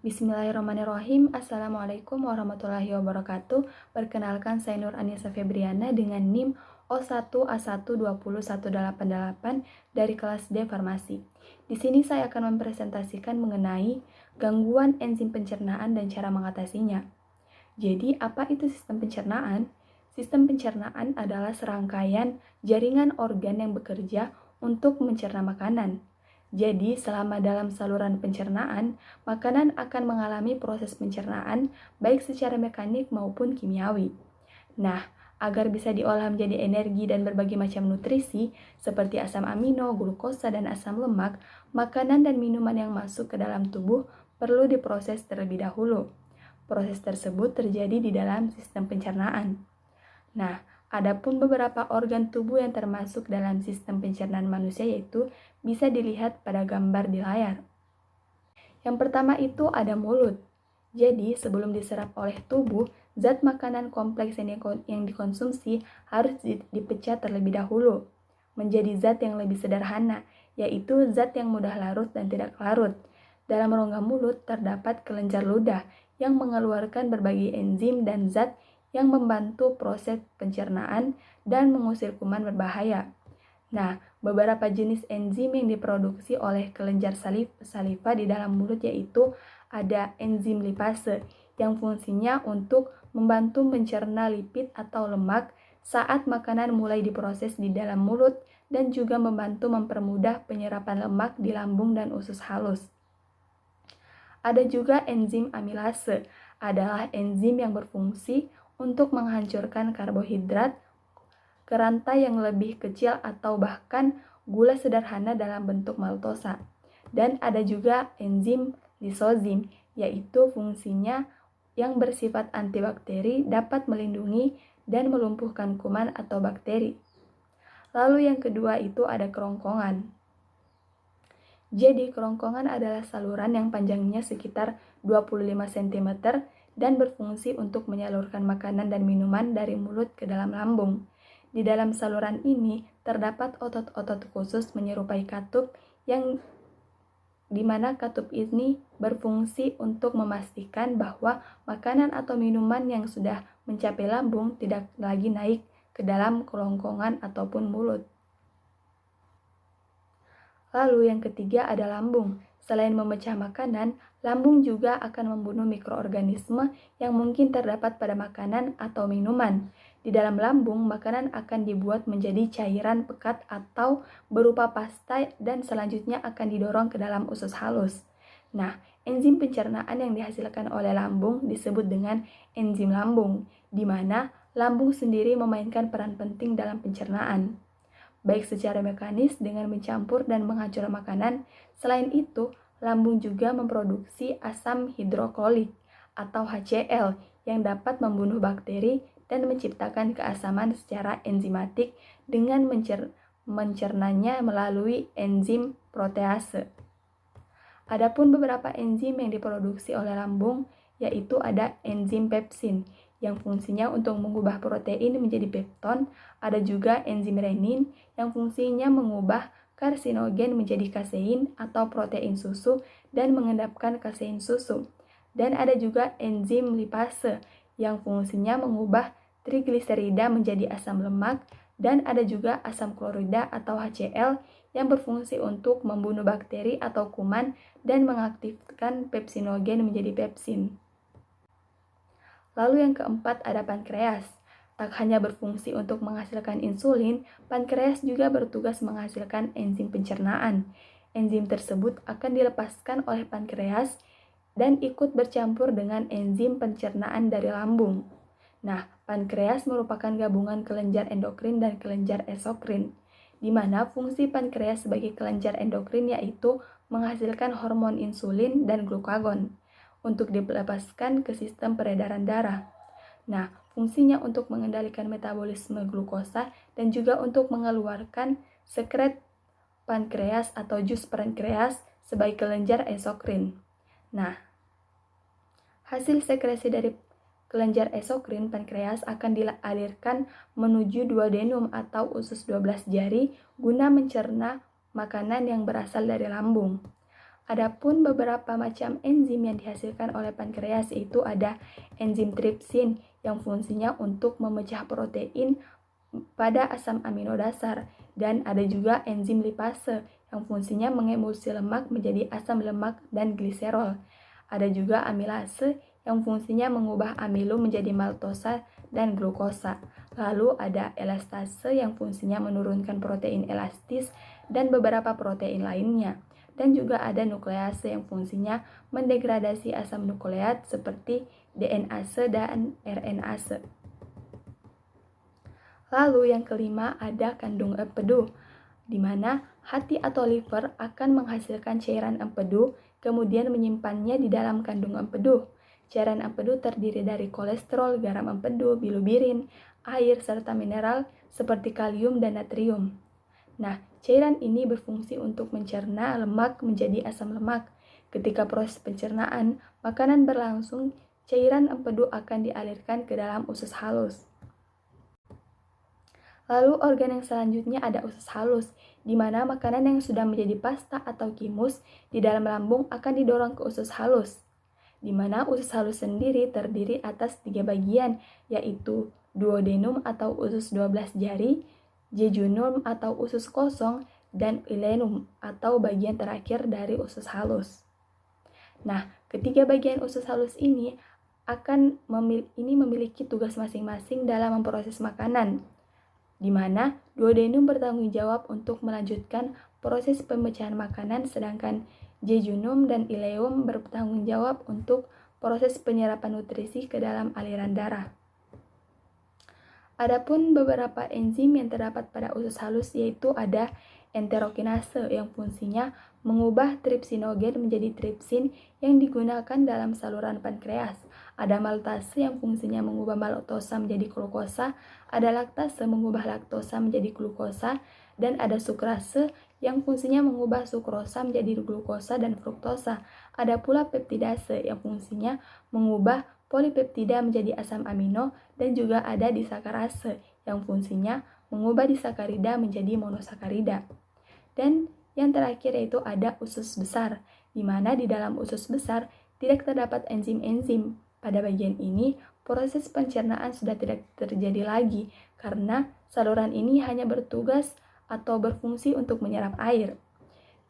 Bismillahirrahmanirrahim. Assalamualaikum warahmatullahi wabarakatuh. Perkenalkan, saya Nur Anissa Febriana dengan NIM O1A1201188 dari kelas D Farmasi. Di sini saya akan mempresentasikan mengenai gangguan enzim pencernaan dan cara mengatasinya. Jadi, apa itu sistem pencernaan? Sistem pencernaan adalah serangkaian jaringan organ yang bekerja untuk mencerna makanan. Jadi, selama dalam saluran pencernaan, makanan akan mengalami proses pencernaan baik secara mekanik maupun kimiawi. Nah, agar bisa diolah menjadi energi dan berbagai macam nutrisi seperti asam amino, glukosa, dan asam lemak, makanan dan minuman yang masuk ke dalam tubuh perlu diproses terlebih dahulu. Proses tersebut terjadi di dalam sistem pencernaan. Nah, adapun beberapa organ tubuh yang termasuk dalam sistem pencernaan manusia yaitu bisa dilihat pada gambar di layar. Yang pertama itu ada mulut. Jadi, sebelum diserap oleh tubuh, zat makanan kompleks yang dikonsumsi harus dipecah terlebih dahulu menjadi zat yang lebih sederhana, yaitu zat yang mudah larut dan tidak larut. Dalam rongga mulut terdapat kelenjar ludah yang mengeluarkan berbagai enzim dan zat yang membantu proses pencernaan dan mengusir kuman berbahaya. Nah, beberapa jenis enzim yang diproduksi oleh kelenjar saliva di dalam mulut yaitu ada enzim lipase yang fungsinya untuk membantu mencerna lipid atau lemak saat makanan mulai diproses di dalam mulut dan juga membantu mempermudah penyerapan lemak di lambung dan usus halus. Ada juga enzim amilase, adalah enzim yang berfungsi untuk menghancurkan karbohidrat ke rantai yang lebih kecil atau bahkan gula sederhana dalam bentuk maltosa. Dan ada juga enzim lisozim, yaitu fungsinya yang bersifat antibakteri dapat melindungi dan melumpuhkan kuman atau bakteri. Lalu yang kedua itu ada kerongkongan. Jadi kerongkongan adalah saluran yang panjangnya sekitar 25 cm dan berfungsi untuk menyalurkan makanan dan minuman dari mulut ke dalam lambung. Di dalam saluran ini terdapat otot-otot khusus menyerupai katup yang dimana katup ini berfungsi untuk memastikan bahwa makanan atau minuman yang sudah mencapai lambung tidak lagi naik ke dalam kerongkongan ataupun mulut. Lalu yang ketiga ada lambung. Selain memecah makanan, lambung juga akan membunuh mikroorganisme yang mungkin terdapat pada makanan atau minuman. Di dalam lambung, makanan akan dibuat menjadi cairan pekat atau berupa pasta dan selanjutnya akan didorong ke dalam usus halus. Nah, enzim pencernaan yang dihasilkan oleh lambung disebut dengan enzim lambung, di mana lambung sendiri memainkan peran penting dalam pencernaan, baik secara mekanis dengan mencampur dan menghancurkan makanan. Selain itu, lambung juga memproduksi asam hidroklorik atau HCl yang dapat membunuh bakteri dan menciptakan keasaman secara enzimatik dengan mencernanya melalui enzim protease. Adapun beberapa enzim yang diproduksi oleh lambung yaitu ada enzim pepsin yang fungsinya untuk mengubah protein menjadi pepton, ada juga enzim renin yang fungsinya mengubah karsinogen menjadi kasein atau protein susu dan mengendapkan kasein susu. Dan ada juga enzim lipase yang fungsinya mengubah trigliserida menjadi asam lemak, dan ada juga asam klorida atau HCl yang berfungsi untuk membunuh bakteri atau kuman dan mengaktifkan pepsinogen menjadi pepsin. Lalu yang keempat ada pankreas. Tak hanya berfungsi untuk menghasilkan insulin, pankreas juga bertugas menghasilkan enzim pencernaan. Enzim tersebut akan dilepaskan oleh pankreas dan ikut bercampur dengan enzim pencernaan dari lambung. Nah, pankreas merupakan gabungan kelenjar endokrin dan kelenjar eksokrin, di mana fungsi pankreas sebagai kelenjar endokrin yaitu menghasilkan hormon insulin dan glukagon untuk dilepaskan ke sistem peredaran darah. Nah, fungsinya untuk mengendalikan metabolisme glukosa dan juga untuk mengeluarkan sekret pankreas atau jus pankreas sebagai kelenjar eksokrin. Nah, hasil sekresi dari kelenjar eksokrin pankreas akan dialirkan menuju duodenum atau usus 12 jari guna mencerna makanan yang berasal dari lambung. Adapun beberapa macam enzim yang dihasilkan oleh pankreas yaitu ada enzim tripsin yang fungsinya untuk memecah protein pada asam amino dasar, dan ada juga enzim lipase yang fungsinya mengemulsi lemak menjadi asam lemak dan gliserol. Ada juga amilase yang fungsinya mengubah amilo menjadi maltosa dan glukosa. Lalu ada elastase yang fungsinya menurunkan protein elastis dan beberapa protein lainnya. Dan juga ada nuklease yang fungsinya mendegradasi asam nukleat seperti DNase dan RNase. Lalu yang kelima ada kandung empedu, di mana hati atau liver akan menghasilkan cairan empedu, kemudian menyimpannya di dalam kandung empedu. Cairan empedu terdiri dari kolesterol, garam empedu, bilubirin, air, serta mineral seperti kalium dan natrium. Nah, cairan ini berfungsi untuk mencerna lemak menjadi asam lemak. Ketika proses pencernaan, makanan berlangsung, cairan empedu akan dialirkan ke dalam usus halus. Lalu organ yang selanjutnya ada usus halus, di mana makanan yang sudah menjadi pasta atau kimus di dalam lambung akan didorong ke usus halus, di mana usus halus sendiri terdiri atas 3 bagian, yaitu duodenum atau usus 12 jari, jejunum atau usus kosong, dan ileum atau bagian terakhir dari usus halus. Nah, ketiga bagian usus halus ini memiliki tugas masing-masing dalam memproses makanan, di mana duodenum bertanggung jawab untuk melanjutkan proses pemecahan makanan, sedangkan jejunum dan ileum bertanggung jawab untuk proses penyerapan nutrisi ke dalam aliran darah. Adapun beberapa enzim yang terdapat pada usus halus yaitu ada enterokinase yang fungsinya mengubah tripsinogen menjadi tripsin yang digunakan dalam saluran pankreas. Ada maltase yang fungsinya mengubah maltosa menjadi glukosa, ada laktase mengubah laktosa menjadi glukosa, dan ada sukrase yang fungsinya mengubah sukrosa menjadi glukosa dan fruktosa. Ada pula peptidase yang fungsinya mengubah polipeptida menjadi asam amino, dan juga ada disakarase yang fungsinya mengubah disakarida menjadi monosakarida. Dan yang terakhir yaitu ada usus besar, di mana di dalam usus besar tidak terdapat enzim-enzim. Pada bagian ini, proses pencernaan sudah tidak terjadi lagi karena saluran ini hanya bertugas atau berfungsi untuk menyerap air,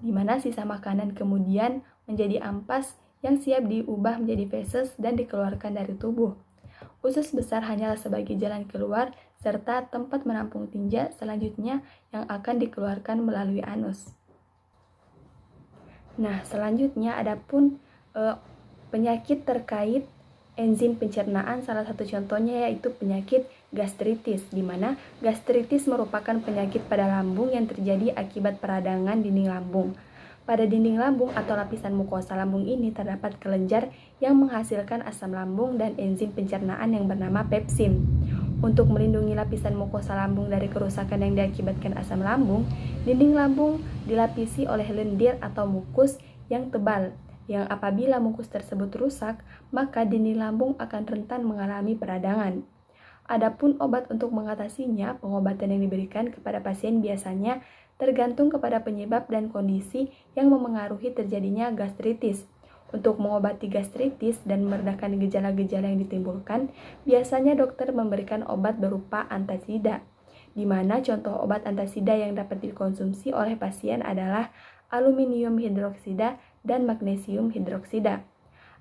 di mana sisa makanan kemudian menjadi ampas yang siap diubah menjadi feses dan dikeluarkan dari tubuh. Usus besar hanyalah sebagai jalan keluar serta tempat menampung tinja selanjutnya yang akan dikeluarkan melalui anus. Nah, selanjutnya adapun penyakit terkait enzim pencernaan, salah satu contohnya yaitu penyakit gastritis, di mana gastritis merupakan penyakit pada lambung yang terjadi akibat peradangan dinding lambung. Pada dinding lambung atau lapisan mukosa lambung ini terdapat kelenjar yang menghasilkan asam lambung dan enzim pencernaan yang bernama pepsin. Untuk melindungi lapisan mukosa lambung dari kerusakan yang diakibatkan asam lambung, dinding lambung dilapisi oleh lendir atau mukus yang tebal, yang apabila mukus tersebut rusak, maka dinding lambung akan rentan mengalami peradangan. Adapun obat untuk mengatasinya, pengobatan yang diberikan kepada pasien biasanya tergantung kepada penyebab dan kondisi yang memengaruhi terjadinya gastritis. Untuk mengobati gastritis dan meredakan gejala-gejala yang ditimbulkan, biasanya dokter memberikan obat berupa antasida, di mana contoh obat antasida yang dapat dikonsumsi oleh pasien adalah aluminium hidroksida dan magnesium hidroksida.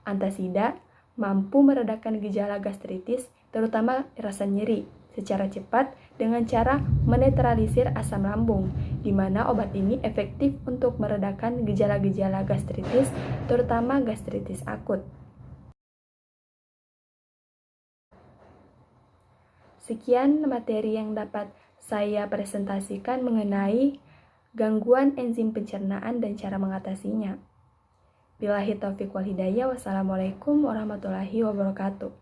Antasida mampu meredakan gejala gastritis, terutama rasa nyeri, secara cepat dengan cara menetralisir asam lambung, di mana obat ini efektif untuk meredakan gejala-gejala gastritis, terutama gastritis akut. Sekian materi yang dapat saya presentasikan mengenai gangguan enzim pencernaan dan cara mengatasinya. Billahi taufiq wal hidayah. Wassalamualaikum warahmatullahi wabarakatuh.